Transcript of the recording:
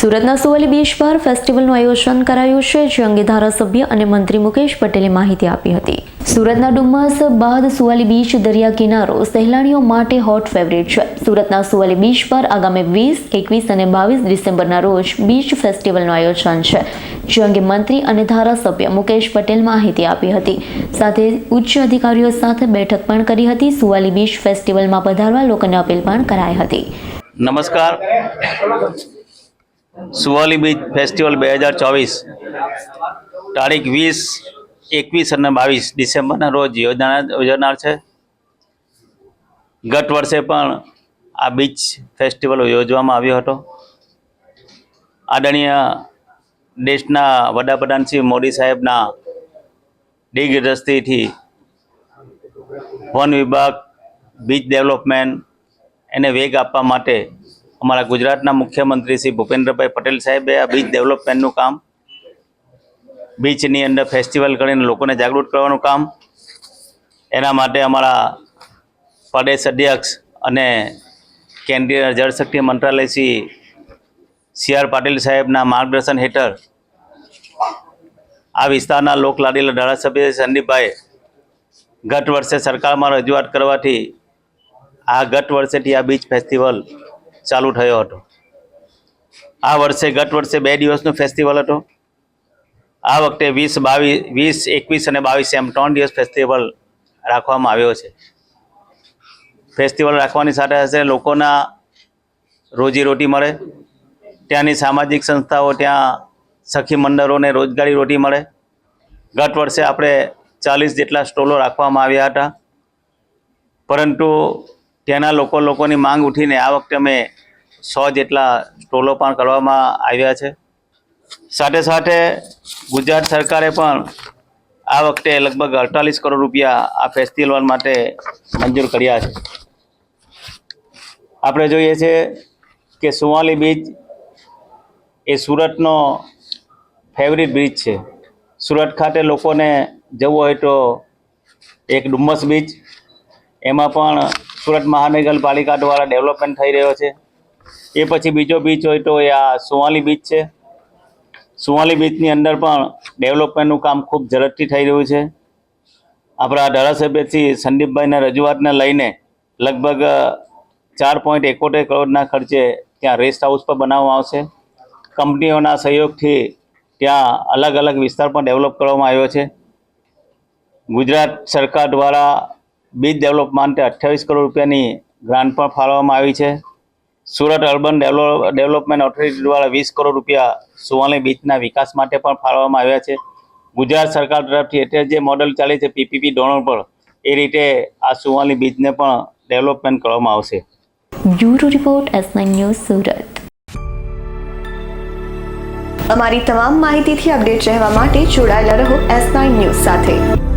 સુરતના સુવાલી બીચ પર ફેસ્ટિવલનું આયોજન કરાયું છે, જે અંગે ધારાસભ્ય અને મંત્રી મુકેશ પટેલે માહિતી આપી હતી. સુરતના ડુમ્મસ બાદ સુવાલી બીચ દરિયા કિનારો સહેલાણીઓ માટે હોટ ફેવરિટ છે. સુરતના સુવાલી બીચ પર આગામી 20, 21 અને 22 ડિસેમ્બરના રોજ બીચ ફેસ્ટિવલનું આયોજન છે, જે અંગે મંત્રી અને ધારાસભ્ય મુકેશ પટેલ માહિતી આપી હતી. સાથે ઉચ્ચ અધિકારીઓ સાથે બેઠક પણ કરી હતી. સુવાલી બીચ ફેસ્ટિવલમાં પધારવા લોકોને અપીલ પણ કરાઈ હતી. નમસ્કાર. સુવાલી બીચ ફેસ્ટિવલ 2024 તારીખ 20, 21 અને 22 ડિસેમ્બરના રોજ યોજાનાર છે. ગત વર્ષે પણ આ બીચ ફેસ્ટિવલ યોજવામાં આવ્યો હતો. આદરણીય દેશના વડાપ્રધાન શ્રી મોદી સાહેબના દિગ્દ્રષ્ટિથી વન વિભાગ બીચ ડેવલપમેન્ટ એને વેગ આપવા માટે અમારા ગુજરાતના મુખ્યમંત્રી શ્રી ભૂપેન્દ્રભાઈ પટેલ સાહેબે આ બીચ ડેવલપમેન્ટનું કામ, બીચની અંદર ફેસ્ટિવલ કરીને લોકોને જાગૃત કરવાનું કામ, એના માટે અમારા પ્રદેશ અધ્યક્ષ અને કેન્દ્રીય જળશક્તિ મંત્રાલય શ્રી CR પાટીલ સાહેબના માર્ગદર્શન હેઠળ આ વિસ્તારના લોકલાડીલા ધારાસભ્ય સંદીપભાઈ ગત વર્ષે સરકારમાં રજૂઆત કરવાથી ગત વર્ષેથી આ બીચ ફેસ્ટિવલ ચાલુ થયો હતો. ગત વર્ષે 2 દિવસનો ફેસ્ટિવલ હતો. આ વખતે 20, 21 અને 22 એમ 3 દિવસ ફેસ્ટિવલ રાખવામાં આવ્યો છે. ફેસ્ટિવલ રાખવાની સાથે સાથે લોકોના રોજીરોટી મળે, ત્યાંની સામાજિક સંસ્થાઓ, ત્યાં સખી મંડળોને રોજગારી રોટી મળે. ગત વર્ષે આપણે 40 જેટલા સ્ટોલો રાખવામાં આવ્યા હતા, પરંતુ ત્યાંના લોકોની માંગ ઉઠીને આ વખતે અમે 100 જેટલા સ્ટોલો પણ કરવામાં આવ્યા છે. સાથે સાથે ગુજરાત સરકારે પણ આ વખતે લગભગ 48 કરોડ રૂપિયા આ ફેસ્ટિવલ માટે મંજૂર કર્યા છે. આપણે જોઈએ છે કે સુવાલી બીચ એ સુરતનો ફેવરિટ બીચ છે. સુરત ખાતે લોકોને જવું હોય તો એક ડુમ્મસ બીચ, એમાં પણ સુરત મહાનગરપાલિકા દ્વારા ડેવલપમેન્ટ થઈ રહ્યો છે. એ પછી બીજો બીચ હોય તો એ આ સુવાલી બીચ છે. સુવાલી બીચની અંદર પણ ડેવલપમેન્ટનું કામ ખૂબ ઝડપથી થઈ રહ્યું છે. આપણા ધારાસભ્ય શ્રી સંદીપભાઈના રજૂઆતને લઈને લગભગ 4.71 કરોડના ખર્ચે ત્યાં રેસ્ટ હાઉસ પર બનાવવામાં આવશે. કંપનીઓના સહયોગથી ત્યાં અલગ અલગ વિસ્તાર પણ ડેવલપ કરવામાં આવ્યો છે. ગુજરાત સરકાર દ્વારા બીચ ડેવલપ માટે 28 કરોડ રૂપિયાની ગ્રાન્ટ પણ ફાળવવામાં આવી છે. સુરત અર્બન ડેવલપમેન્ટ ઓથોરિટી દ્વારા 20 કરોડ રૂપિયા સુવાલી બીચના વિકાસ માટે પણ ફાળવવામાં આવ્યા છે. ગુજરાત સરકાર તરફથી અત્યારે જે મોડલ ચાલે છે PPP ધોરણ પર, એ રીતે આ સુવાલી બીચને પણ ડેવલપમેન્ટ કરવામાં આવશે. Bureau report S9 news Surat. અમારી તમામ માહિતીથી અપડેટ રહેવા માટે જોડાયેલા રહો S9 ન્યૂઝ સાથે.